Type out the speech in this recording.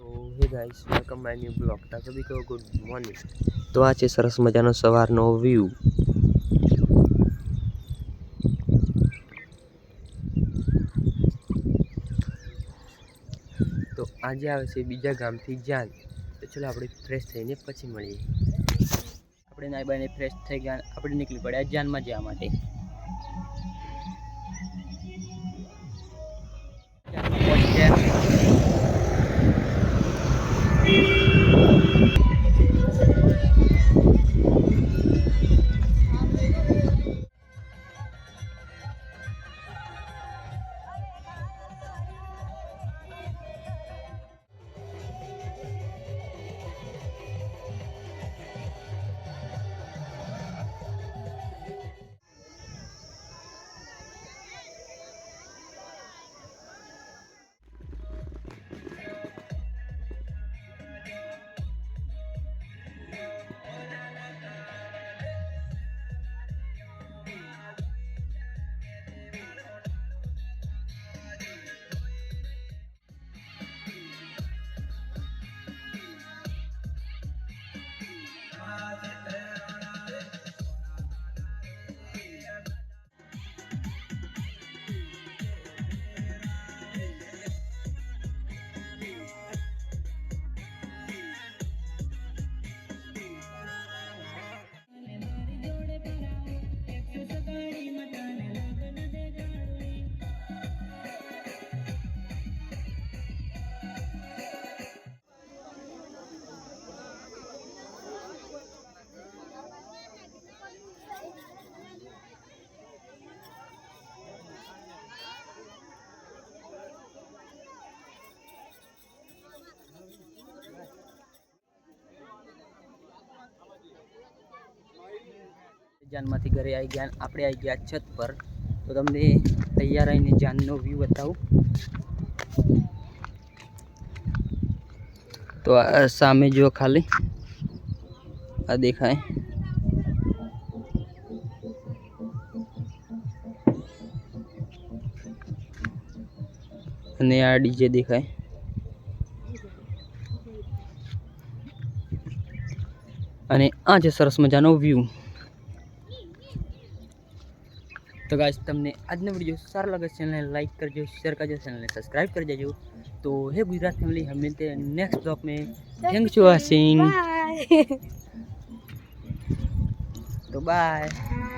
तो hey guys welcome my new blog. तो सभी को गुड मॉर्निंग। तो आ છે સરસ મજાનો સવારનો વ્યૂ। તો આજે આવે છે બીજા ગામથી જાન। તો ચલો આપણે ફ્રેશ થઈને પછી મળીએ। આપણે નાઈ બાઈને ફ્રેશ થઈ ગયા, આપણે નીકળી પડ્યા જાનમાં જવા માટે। જાનમાં પહોંચ્યા। જાનમાંથી ઘરે આવી ગયા, આપણે આવી ગયા છત પર। તો તમને તૈયાર આવીને જાનનો વ્યૂ બતાવું। તો આ સામે જો ખાલી આ દેખાય, અને આ ડીજે દેખાય, અને આ છે સરસ મજાનો વ્યૂ। तो गाइस તમને આજનો વિડિયો સારો લાગે ચેનલને લાઈક કરજો, शेयर करजो, चैनल ने सब्सक्राइब कर देजो। तो हे गुजरात फैमिली, हम मिलते हैं नेक्स्ट ब्लॉग में। Thanks for watching. तो बाय।